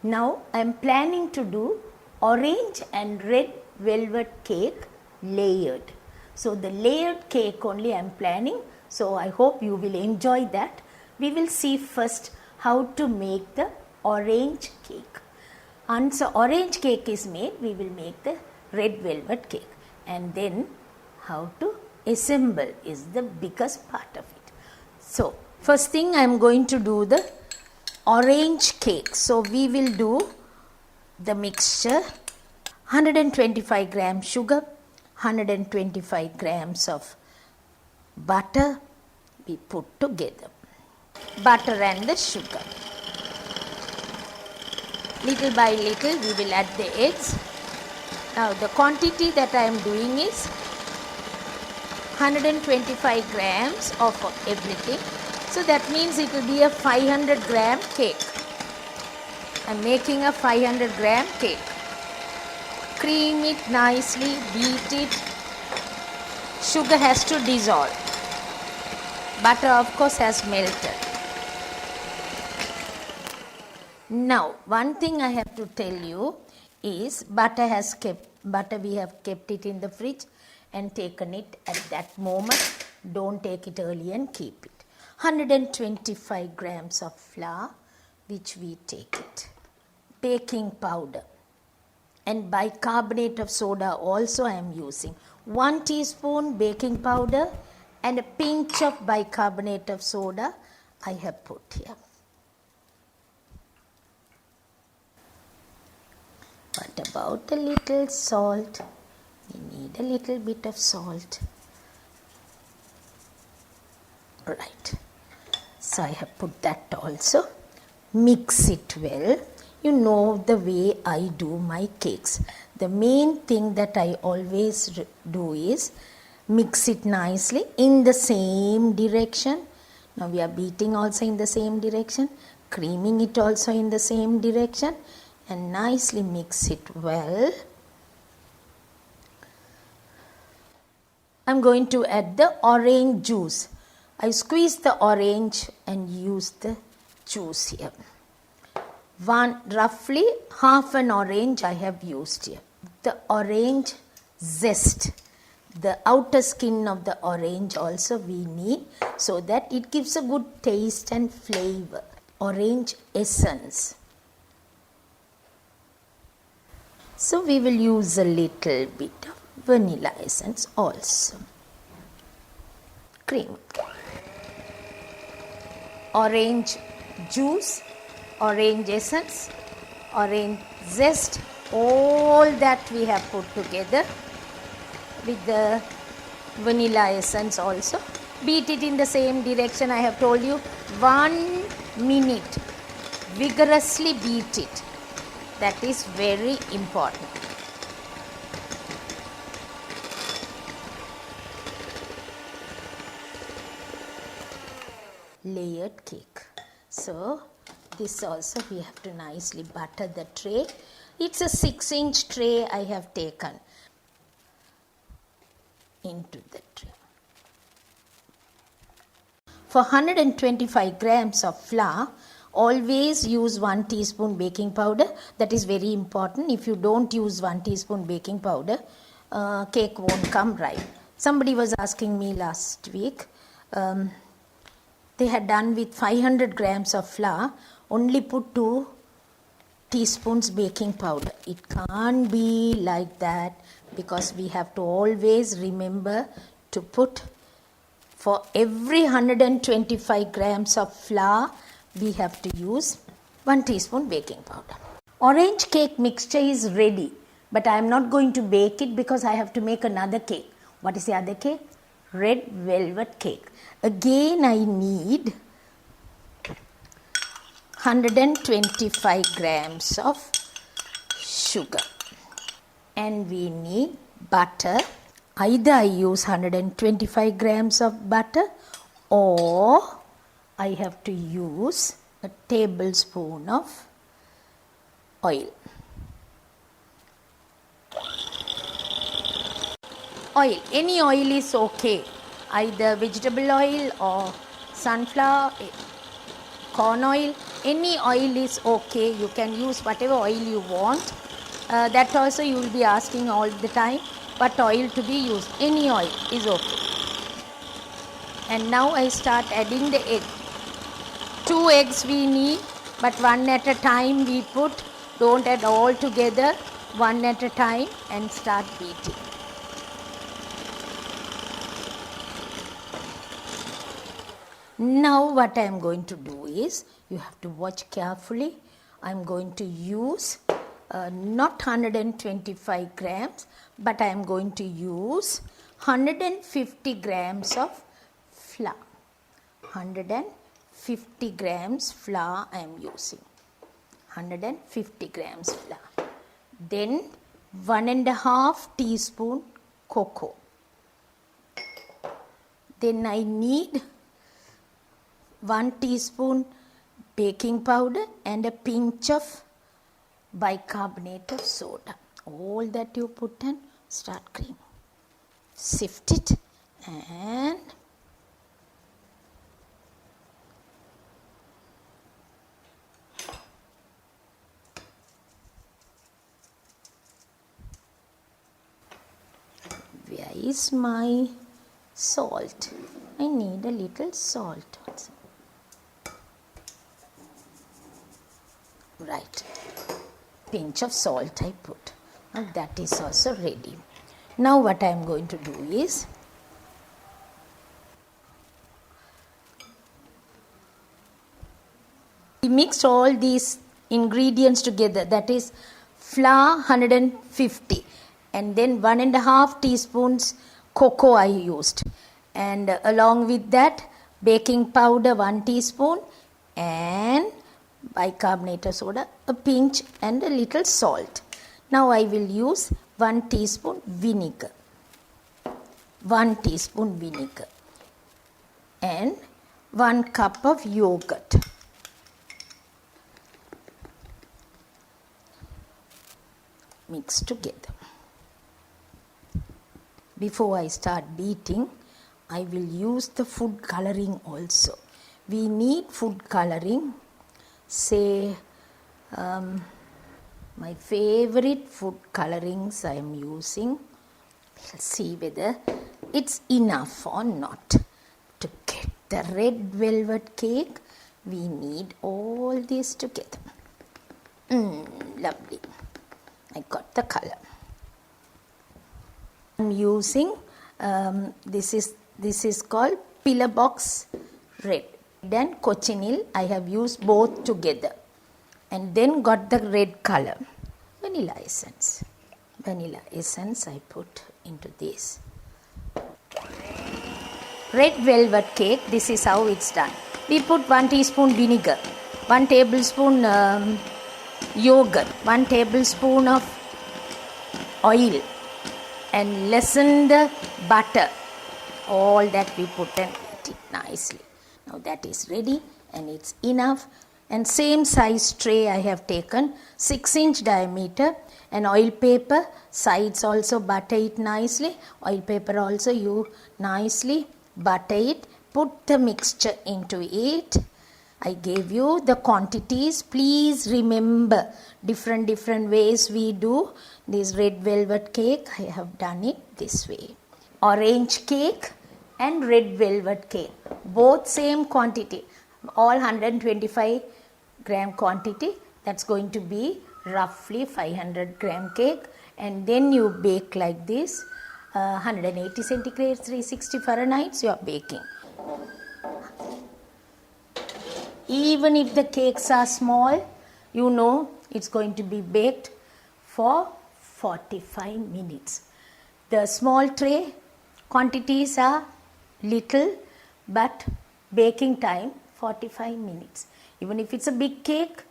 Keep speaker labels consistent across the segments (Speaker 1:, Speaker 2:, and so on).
Speaker 1: Now I am planning to do orange and red velvet cake layered. So the layered cake only I am planning. So I hope you will enjoy that. We will see first how to make the orange cake. Once the orange cake is made, we will make the red velvet cake, and then how to assemble is the biggest part of it. So first thing I am going to do the orange cake. So we will do the mixture: 125 grams sugar, 125 grams of butter we put together. Butter and the sugar. Little by little we will add the eggs. Now the quantity that I am doing is 125 grams of everything. So that means it will be a 500 gram cake. I am making a 500 gram cake. Cream it nicely, beat it. Sugar has to dissolve. Butter of course has melted. Now one thing I have to tell you is butter we have kept it in the fridge and taken it at that moment. Don't take it early and keep it. 125 grams of flour which we take it. Baking powder and bicarbonate of soda also I am using. 1 teaspoon baking powder and a pinch of bicarbonate of soda I have put here. What about a little salt? We need a little bit of salt. Right. So I have put that also. Mix it well. You know the way I do my cakes. The main thing that I always do is mix it nicely in the same direction. Now we are beating also in the same direction, creaming it also in the same direction, and nicely mix it well. I am going to add the orange juice. I squeeze the orange and use the juice here. Roughly half an orange I have used here. The orange zest, the outer skin of the orange also we need so that it gives a good taste and flavor. Orange essence. So we will use a little bit of vanilla essence also. Cream. Orange juice, orange essence, orange zest, all that we have put together with the vanilla essence also. Beat it in the same direction I have told you. 1 minute. Vigorously beat it. That is very important. Layered cake. So this also we have to nicely butter the tray. It's a 6-inch tray I have taken into the tray. For 125 grams of flour, always use 1 teaspoon baking powder. That is very important. If you don't use 1 teaspoon baking powder, cake won't come right. Somebody was asking me last week, they had done with 500 grams of flour, only put 2 teaspoons baking powder. It can't be like that because we have to always remember to put, for every 125 grams of flour, we have to use 1 teaspoon baking powder. Orange cake mixture is ready, but I am not going to bake it because I have to make another cake. What is the other cake? Red velvet cake. Again I need 125 grams of sugar and we need butter. Either I use 125 grams of butter or I have to use a tablespoon of oil. Oil, any oil is okay, either vegetable oil or sunflower, corn oil, Any oil is okay. You can use whatever oil you want. That also you will be asking all the time. What oil to be used? Any oil is okay. And now I start adding the egg. 2 eggs we need, but one at a time we put. Don't add all together. One at a time and start beating. Now what I am going to do is, you have to watch carefully. I am going to use not 125 grams, but I am going to use 150 grams of flour. 150 grams flour I am using. 150 grams flour. Then 1.5 teaspoon cocoa. Then I need 1 teaspoon baking powder and a pinch of bicarbonate of soda. All that you put and start creaming. Sift it and where is my salt? I need a little salt also. Right, pinch of salt I put. Now that is also ready. Now what I am going to do is, we mixed all these ingredients together, that is flour 150 and then 1.5 teaspoons cocoa I used, and along with that baking powder 1 teaspoon and bicarbonate of soda, a pinch and a little salt. Now I will use 1 teaspoon vinegar. 1 teaspoon vinegar and 1 cup of yogurt. Mix together. Before I start beating, I will use the food coloring also. We need food coloring. Say my favorite food colorings I am using. Let's see whether it's enough or not. To get the red velvet cake, we need all this together. Lovely. I got the color. I'm using this is called pillar box red. Then cochineal I have used both together and then got the red color. Vanilla essence. Vanilla essence I put into this. Red velvet cake, this is how it's done. We put 1 teaspoon vinegar, 1 tablespoon yogurt, 1 tablespoon of oil and lessen the butter. All that we put and eat it nicely. Now that is ready and it's enough. And same size tray I have taken, 6-inch diameter, and oil paper, sides also butter it nicely. Oil paper also you nicely butter it. Put the mixture into it. I gave you the quantities. Please remember different ways we do this red velvet cake. I have done it this way. Orange cake and red velvet cake, both same quantity, all 125 gram quantity. That's going to be roughly 500 gram cake, and then you bake like this, 180 centigrade, 360 Fahrenheit you are baking. Even if the cakes are small, you know it's going to be baked for 45 minutes. The small tray quantities are little, but baking time 45 minutes. Even if it's a big cake,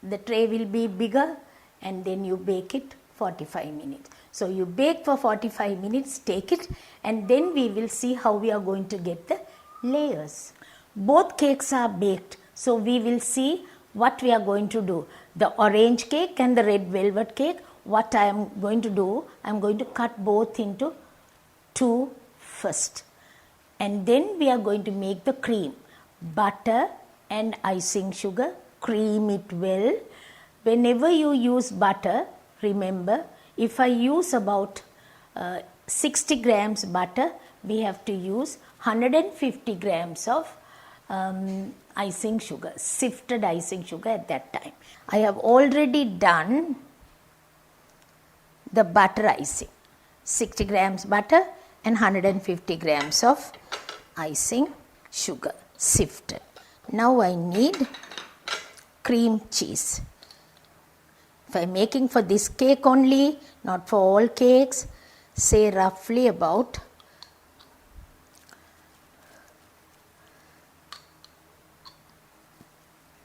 Speaker 1: the tray will be bigger and then you bake it 45 minutes. So you bake for 45 minutes, take it, and then we will see how we are going to get the layers. Both cakes are baked, so we will see what we are going to do. The orange cake and the red velvet cake, what I am going to do, I am going to cut both into 2 first. And then we are going to make the cream, butter and icing sugar cream it well. Whenever you use butter, remember, if I use about 60 grams butter, we have to use 150 grams of icing sugar, sifted icing sugar at that time. I have already done the butter icing, 60 grams butter and 150 grams of icing sugar, sifted. Now I need cream cheese. If I am making for this cake only, not for all cakes, say roughly about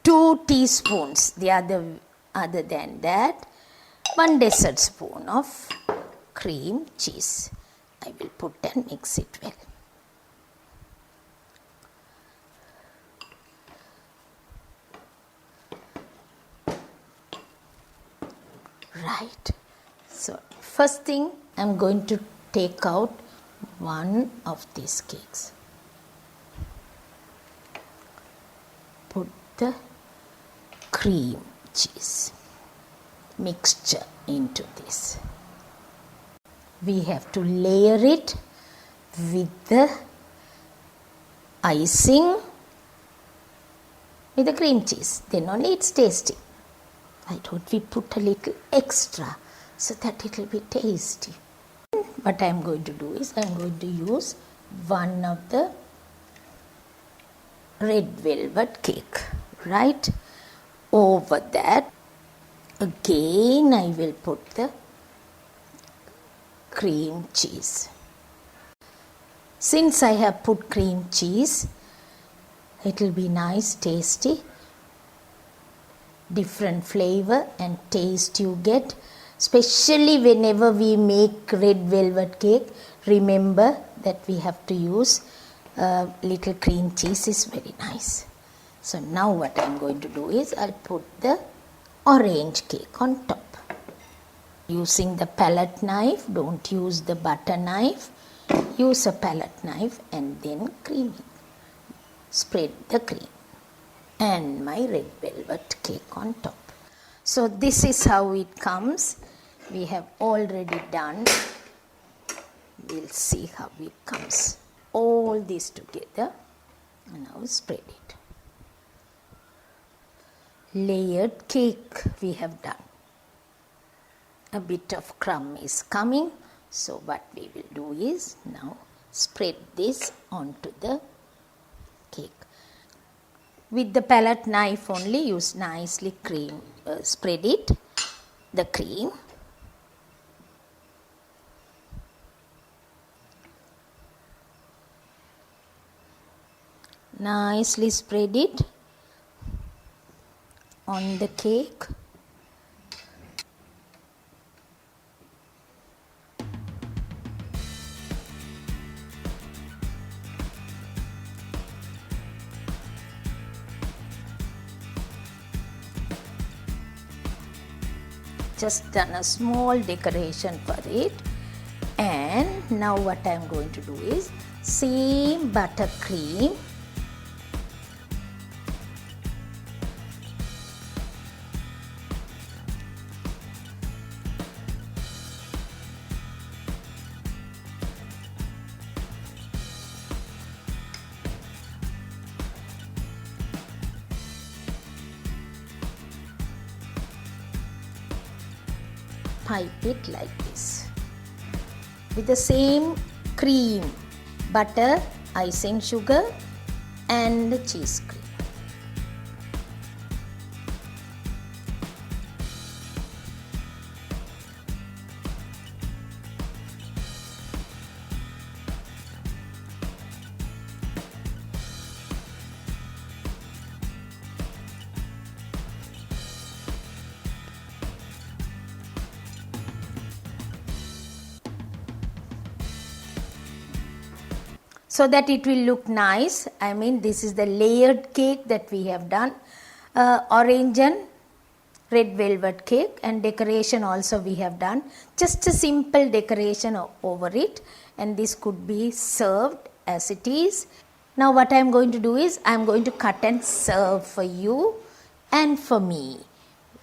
Speaker 1: 2 teaspoons. The other than that, 1 dessert spoon of cream cheese. I will put and mix it well. Right. So first thing, I am going to take out one of these cakes. Put the cream cheese mixture into this. We have to layer it with the icing with the cream cheese. Then only it's tasty. Why don't we put a little extra so that it will be tasty? What I am going to do is I am going to use one of the red velvet cake. Right? Over that, again I will put the cream cheese. Since I have put cream cheese, it will be nice, tasty, different flavor and taste you get. Especially whenever we make red velvet cake, remember that we have to use little cream cheese, is very nice. So now what I am going to do is I'll put the orange cake on top. Using the palette knife, don't use the butter knife, use a palette knife and then cream it. Spread the cream and my red velvet cake on top. So this is how it comes. We have already done. We'll see how it comes. All this together and now spread it. Layered cake we have done. A bit of crumb is coming. So what we will do is now spread this onto the cake. With the palette knife only, use nicely cream, spread it, the cream. Nicely spread it on the cake. Just done a small decoration for it, and now what I am going to do is same buttercream pipe it like this with the same cream, butter, icing sugar and the cheese cream. So that it will look nice. I mean, this is the layered cake that we have done. Orange and red velvet cake, and decoration also we have done. Just a simple decoration over it, and this could be served as it is. Now what I am going to do is I am going to cut and serve for you and for me,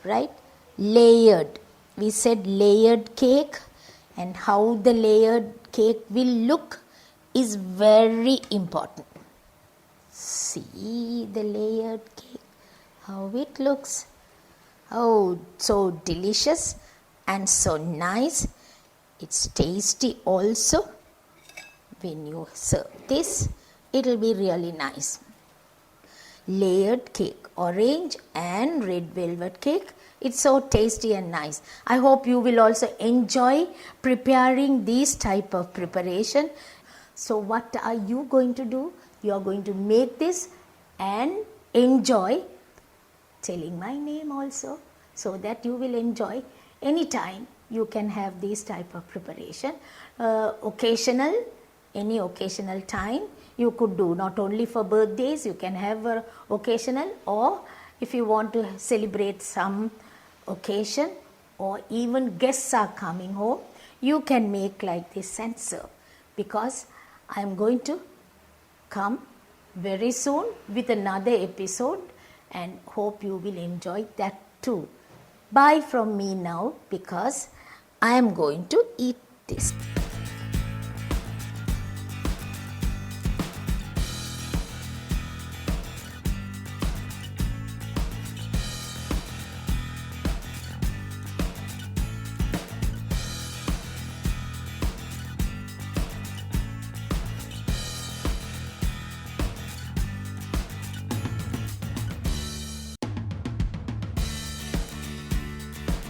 Speaker 1: right? Layered. We said layered cake, and how the layered cake will look is very important. See the layered cake, how it looks. Oh, so delicious and so nice. It's tasty also. When you serve this, it will be really nice. Layered cake, orange and red velvet cake. It's so tasty and nice. I hope you will also enjoy preparing this type of preparation. So what are you going to do? You are going to make this and enjoy, telling my name also, so that you will enjoy anytime. You can have this type of preparation. Occasional, any occasional time you could do, not only for birthdays, you can have occasional, or if you want to celebrate some occasion, or even guests are coming home, you can make like this and serve. Because I am going to come very soon with another episode, and hope you will enjoy that too. Bye from me now, because I am going to eat this.